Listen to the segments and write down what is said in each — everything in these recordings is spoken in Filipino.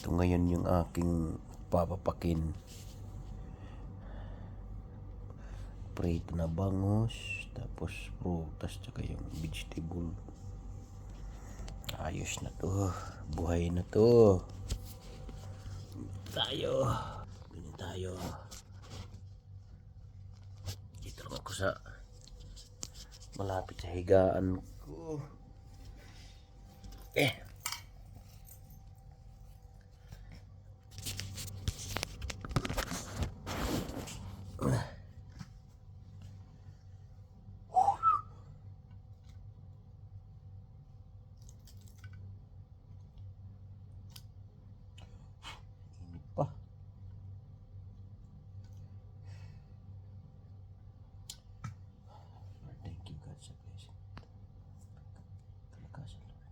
Ito ngayon yung aking papapakin. Prito na bangus, tapos prutas, tsaka yung vegetable. Ayos na to. Buhay na to. Tayo. Ganyan tayo. Dito lang ako sa malapit sa higaan ko. Init pa. Lord, thank you God sa blessing. Kalakasan, Lord.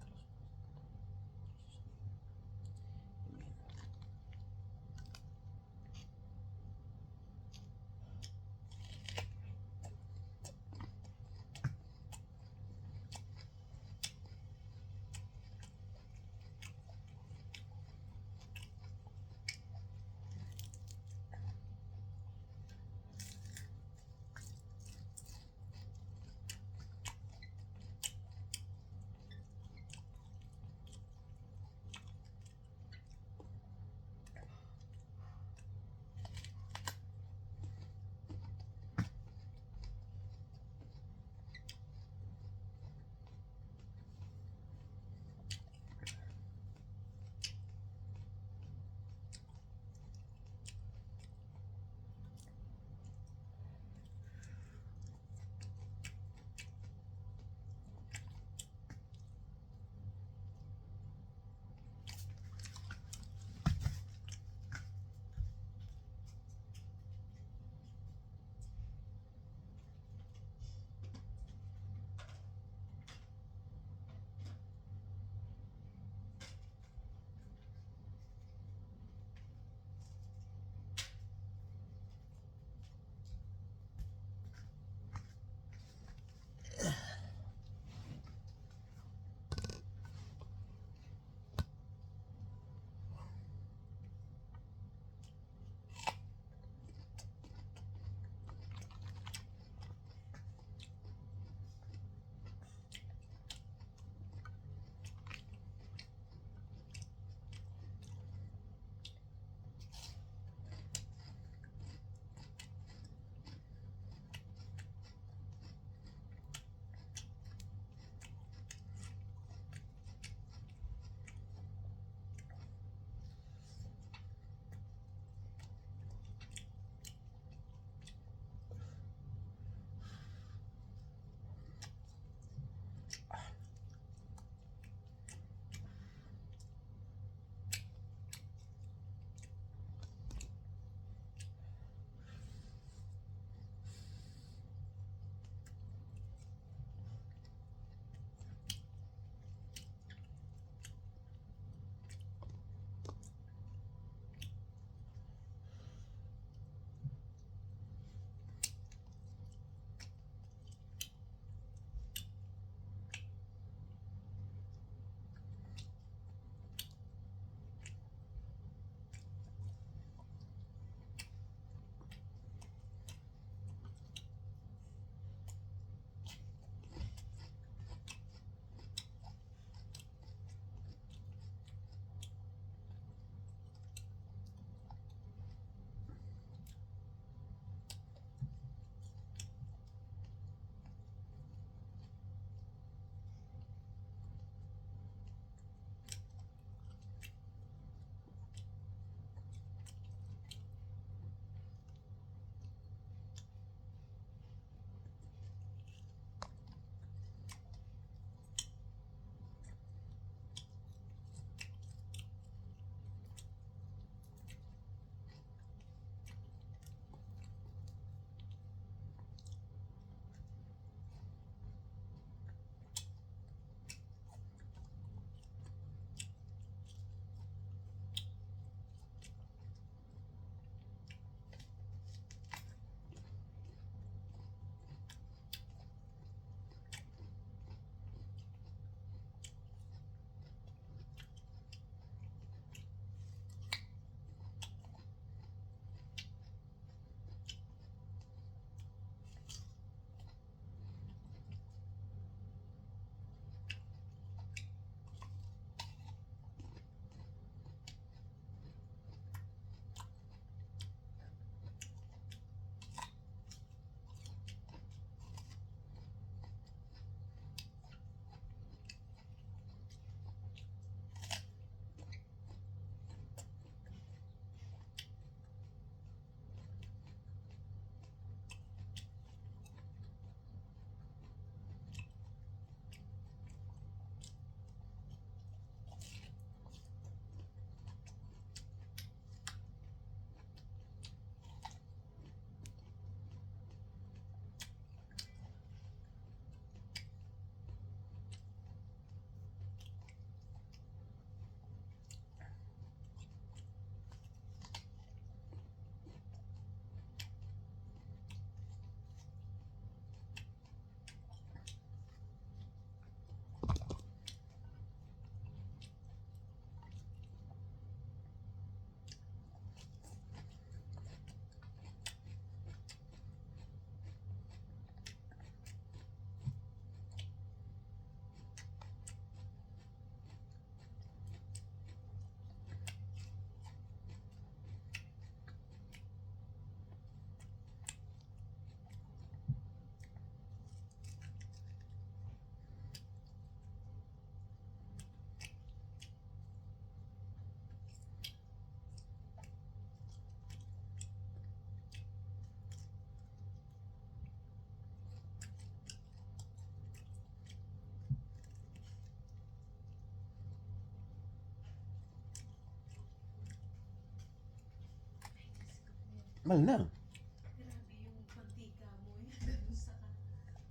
Mal na. Grabe yung mantika mo eh. Ganun sa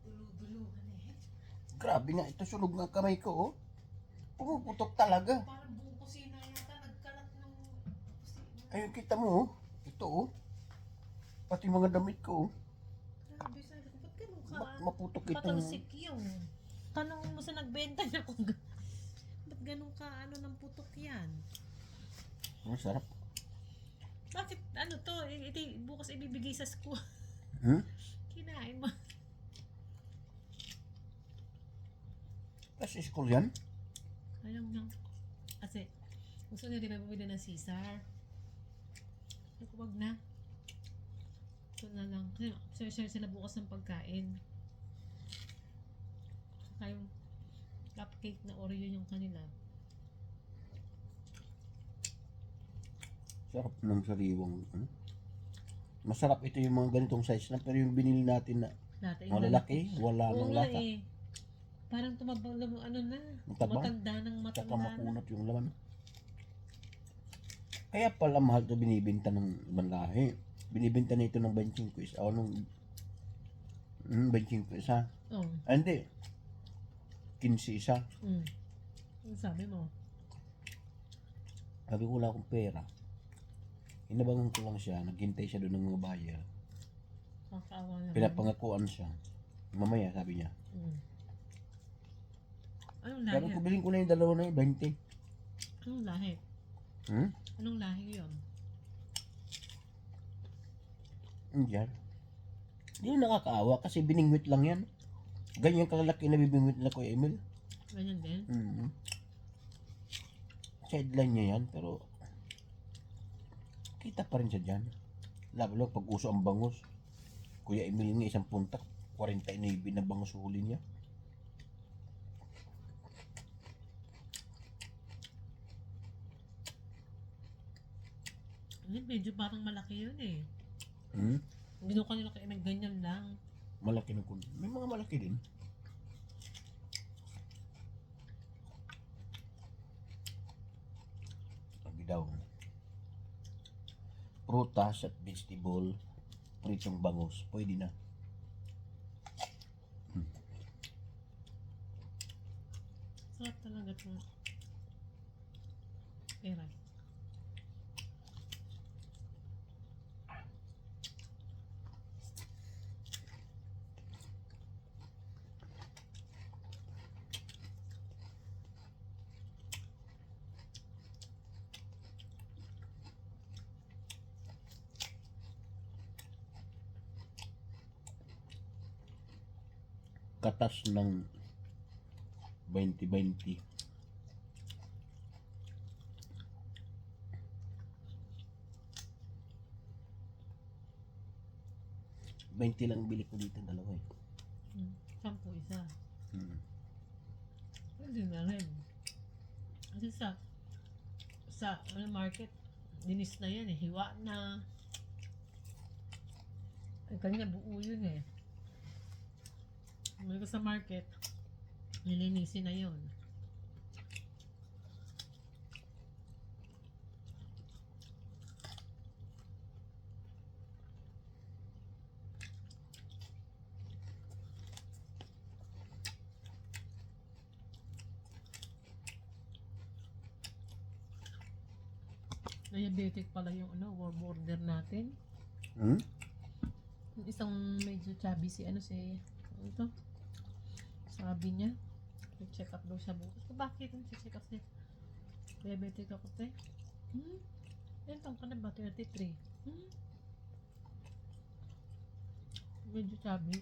dulo-duluhan eh. Grabe nga, ito sunog nga kamay ko, oh. Pumuputok talaga. Parang buong kusina yata nagkalat ng kusina. Ayun, kita mo, oh. Ito, oh. Pati mga damit ko, oh. Grabe, sabi ko, ba't ganun ka? Maputok itong... Patalsik yung. Tanong mo sa nagbenta na kung ba't ganun ka, ano ng putok yan? Ang sarap. Bakit, ano to, bukas ibibigay sa school. Hmm? Kinain mo. Kasi school yan. Ayaw nga. Kasi, gusto niya di ba bumili ng Caesar? Sabi ko, wag na. Ito na lang. Kasi share sila bukas ng pagkain. Saka yung cupcake na Oreo yung kanila. Sarap ng sariwang, ano? Masarap ito yung mga ganitong size na, pero yung binili natin na Dati malalaki, wala Oo nang nga lasa. eh. Parang tumabang, ano na. Matabang? Matanda ng Tsaka matanda na. makunat yung laman. Kaya pala mahal ito binibenta ng ibang lahi. Binibenta na ito ng 25 isa. O nung 25 isa. Oo. Ah, hindi. 15 isa. Ano sabi mo? Sabi ko, wala akong pera. Inabangan ko lang siya. Naghintay siya doon ng mga buyer. Kakaawa naman. Pinapangakuan siya. Mamaya, sabi niya. Anong Sabi lahi? ko, bilhin ko na yung dalawa na yun, 20. Anong lahi? Hmm? Anong lahi yun? Diyan. Hindi yung nakakaawa kasi biningwit lang yan. Ganyan kalalaki na bibingwit na Kuya Emil. Ganyan din? Sideline niya yan, pero kita pa rin siya dyan. Lalo pag uso ang bangus. Kuya Emil nga isang puntak, 49 na bangus huli niya. Medyo parang malaki yun eh. Hmm? Hindi ko kanila kaya ganyan lang. Malaki na kun. May mga malaki din. Sabi daw. Prutas at vegetable, pritong bangus, pwede na. Sarap talaga ito. Pera. Katas ng 20-20. Lang bili ko dito, dalawa eh. 10 isa. Pwede na rin. Kasi sa market, dinis na yan eh. Hiwa na. Ay, kanya buo yun eh. May sa market, nilinisin na yun. Diabetic pala yung warm order natin. Yung isang medyo chubby si ito. Sabi niya, check up daw siya bukas. Bakit ang check up siya? Diabetic ako te. Ilan taon ka na ba? 33. Medyo chubby.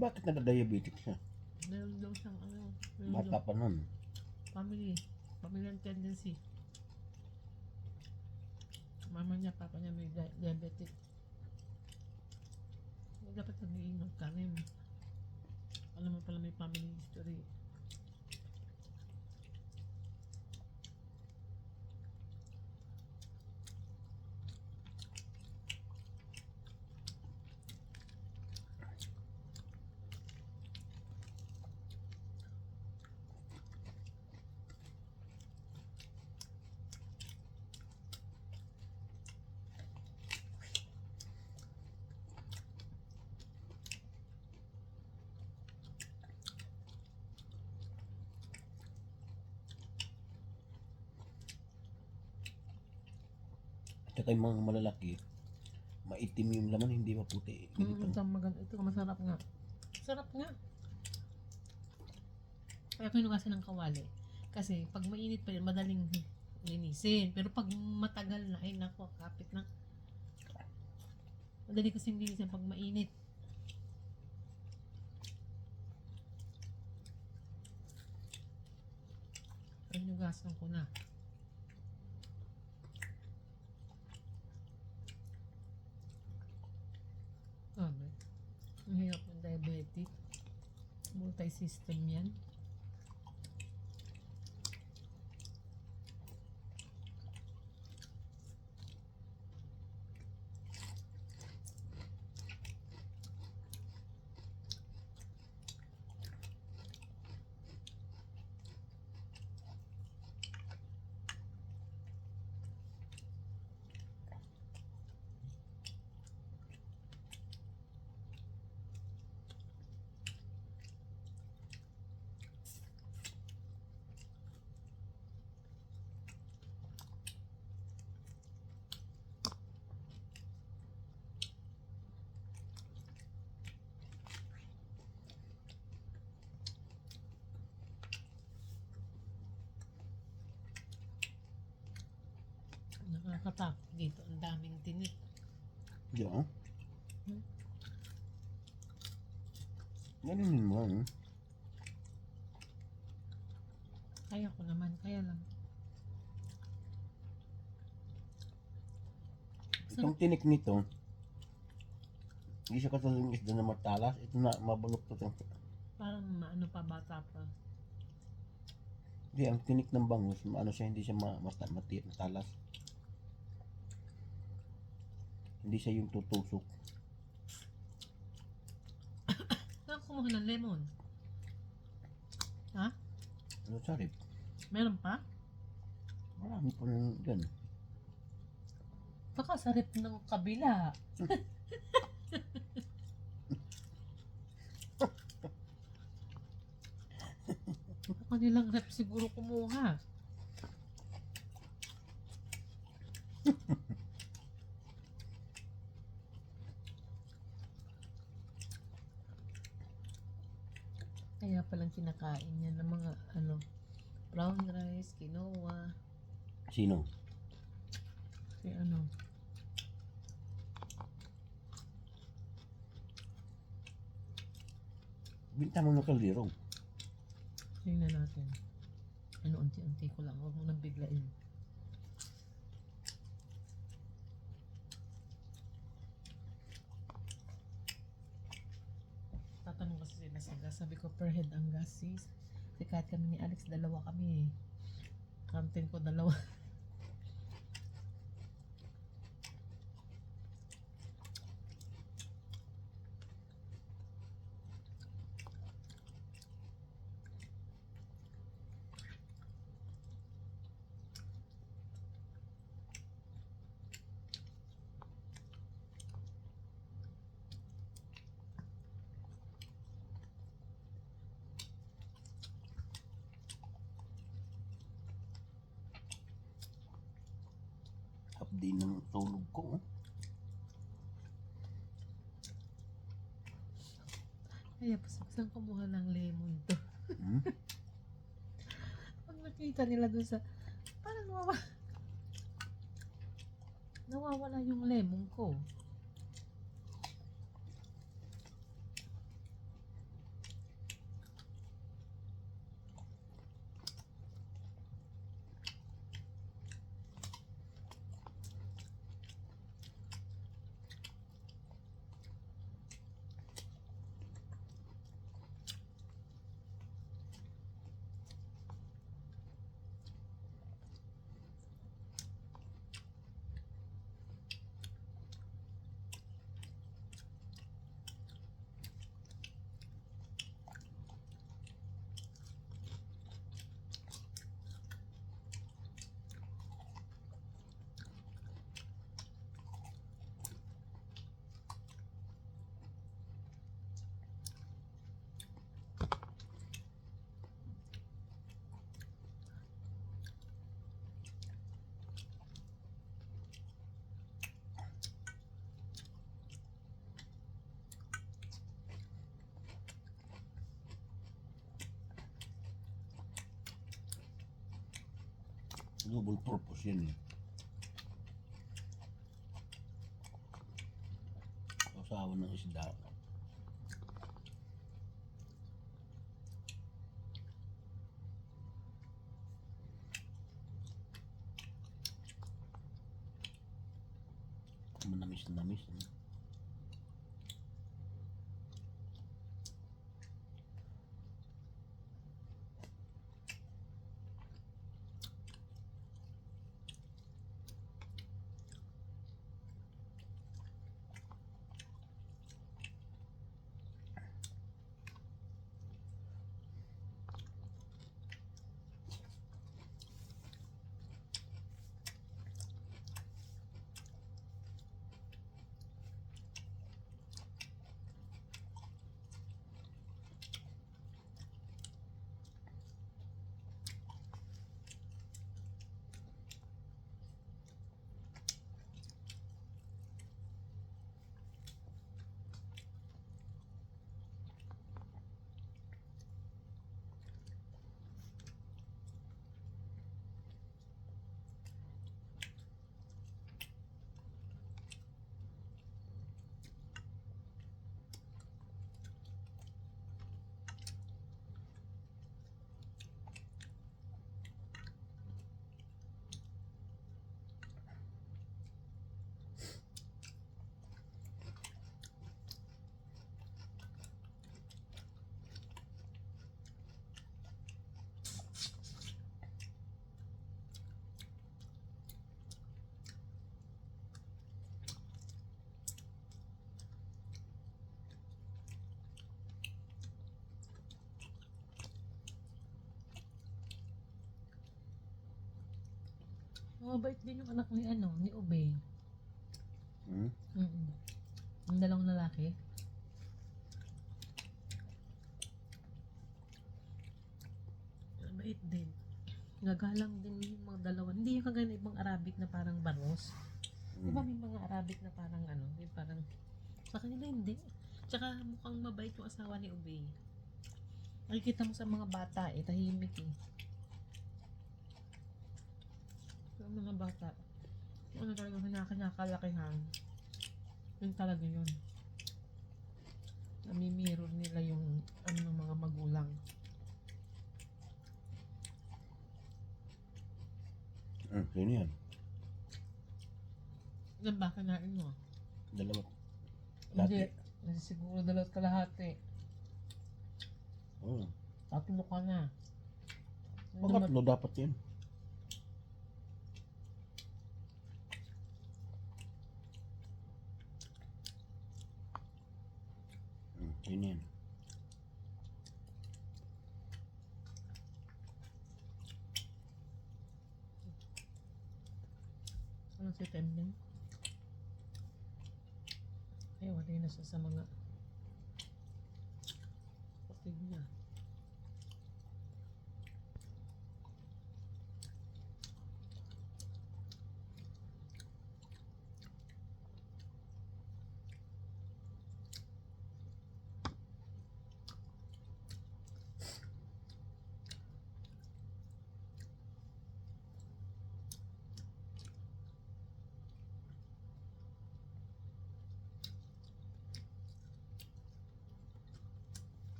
Bakit nagda-diabetic siya? Meron daw siyang meron Bata daw pa nun. Familial tendency. Mama niya, papa niya may diabetic. Dapat nag-iingat ka rin. Alam mo pala may family history. Tsaka yung mga malalaki, maitim yung laman, hindi maputi. Ito maganda. Ito masarap nga. Sarap nga. Kaya kinugasan ng kawali. Kasi pag mainit pa yun, madaling linisin. Pero pag matagal na, ay naku, kapit na. Madali kasing linisin pag mainit. Kinugasan ko na. Sabi, ang hirap ng diabetic. Multi-system yan. Nakakatakot dito. Ang daming tinik. Diyan. Hmm? Ganunin mo, ano? Kaya ko naman. Kaya lang. Itong tinik nito, hindi siya katulad ng isda na matalas. Ito na, mabalok to. Parang maano pa, bata pa. Hindi, ang tinik ng bangus, ano siya, hindi siya matalas. Hindi siya yung tutusok. Saan kumuha ng lemon? Ha? Ano, sorry. Meron pa? Marami pa nang gan. Baka sa rep ng kabila. Baka nilang rep siguro kumuha. Kaya palang kinakain niya ng mga ano, brown rice, quinoa, Sino? si ano. Binta mo ng kaldero. Tingnan natin. Ano, unti-unti ko lang. Huwag mo nang biglain. Tatanong kasi sila sa gas. Sabi ko, per head ang gas, sis. Kasi kahit kami ni Alex, dalawa kami eh. Kantin ko dalawa. Update ng tulog ko. Oh. Kaya saan kumuha ng lemon to? Hmm? Pag nakita nila dun sa, parang nawawala yung lemon ko. Double purpose yan eh. Usawa ng isda. Manamis-namis. Mabait din yung anak ni ano, ni Ube. Hmm? Yung dalawang lalaki. Mabait din. Gagalang din yung mga dalawa. Hindi yung kagaya ng ibang Arabic na parang baros. Di ba may mga Arabic na parang ano, yung parang sa kanila hindi. Tsaka mukhang mabait yung asawa ni Ube. Nakikita mo sa mga bata tahimik eh. Yung mga bata, ano talaga kinakalakihan. Yun talaga yun. Nami-mirror nila yung ano ng mga magulang. Sino yan? Yan ba kanain mo? Dalawa. Hindi. Kasi siguro dalawat kalahati. Oh. Tatlo ka na. Pangatlo dapat yan. Yun yan. Anong si Tembin? Ay, wala na siya sa mga kapatid niya.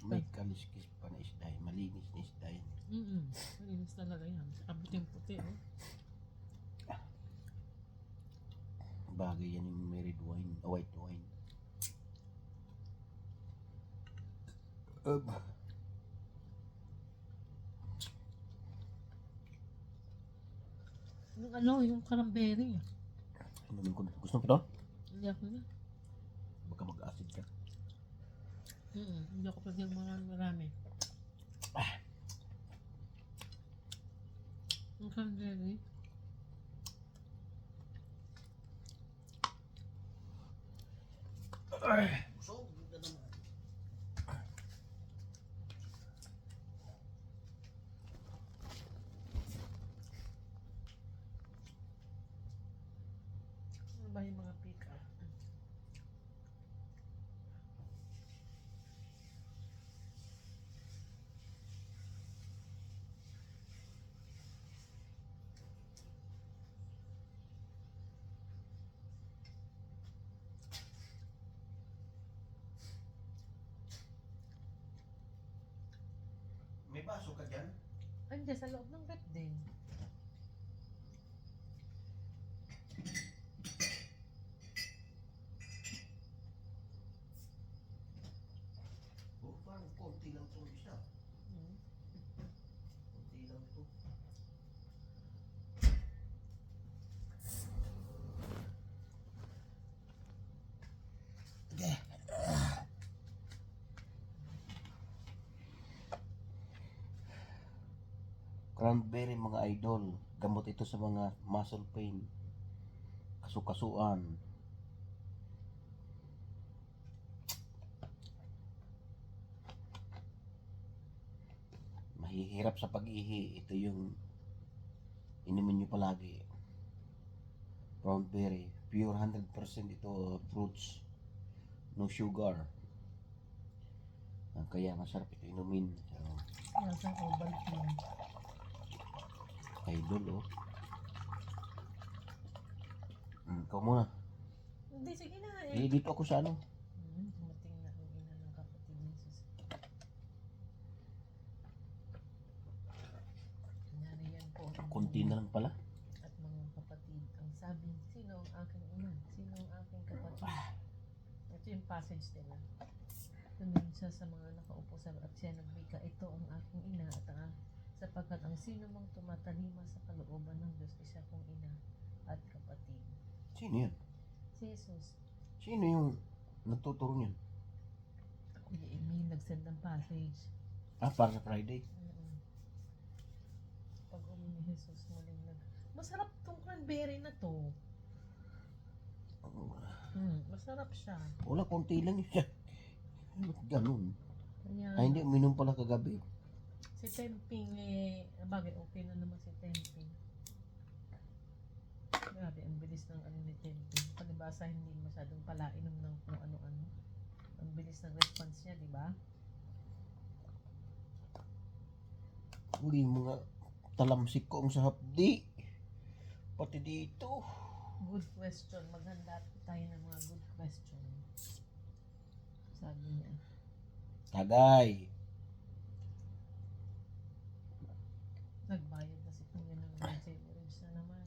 May kaliskis pa na isda. Malinis na isda yan. Malinis talaga yan. Kabuting puti, oh. Bagay yan yung may red wine, white wine. Yung ano, yung cranberry. Inumin ko na. Gusto mo pa to? Hindi ako na. Baka mag-acid ka. Hindi ako pwede yung marami. Yung cranberry. Busog na naman. ba yung mga pick up? May baso ka dyan? Andiyan sa loob ng rep din. Oh, parang konti lang itong isa. Hmm. Konti lang ito. Cranberry mga idol, gamot ito sa mga muscle pain, kasukasuan. Mahihirap sa pag-ihi, ito yung inumin nyo palagi. Cranberry, pure 100% ito fruits, no sugar. Kaya masarap ito inumin. So, Nasa Ovaltine. idol oh. Ikaw muna. Hindi, sige na Eh, dito ako sa ano. Dumating na ang ina ng kapatid ni Jesus. Kunyari yan po. Konti na lang pala. At mga kapatid, ang sabi, sino ang aking ina? Sino ang aking kapatid? Ito yung passage nila. Tumingin siya sa mga nakaupo sa at siya nagbika, ito ang aking ina at ang sapagkat ang sino mang tumatalima sa kalooban ng Diyos, isa kong ina at kapatid. Sino yun? Si Jesus. Sino yung nagtuturo niyan? Kuya Emil nagsend ng passage. Para sa Friday. Pag uwi ni Jesus muling masarap tong cranberry na to. Masarap siya. Wala, konti lang yun siya. Ba't ganun? Kaya, Ay, hindi, uminom pala kagabi. si Temping bagay okay na naman si Temping. Grabe, ang bilis ng ano ni Temping. Palibasa hindi masyadong palainom ng kung ano-ano. Ang bilis ng response niya, di ba? Uli, mga talamsik ko ang sa hapdi. Pati dito. Good question. Maghanda tayo ng mga good question. Sabi niya. Tagay. Nagbayad na si Kuya ng Rachel Orange na naman.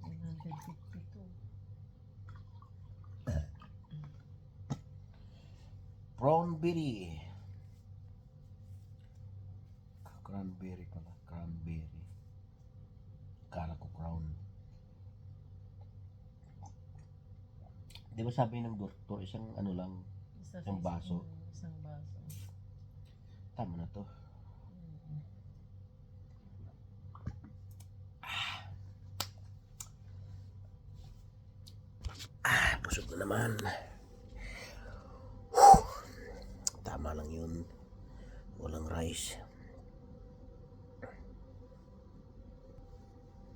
952. Cranberry. Cranberry pala. Cranberry. Kala ko crown. Di ba sabi ng doktor, isang ano lang, Isang baso. Isang baso. tama na to. Busog na naman. Tama lang yun. Walang rice.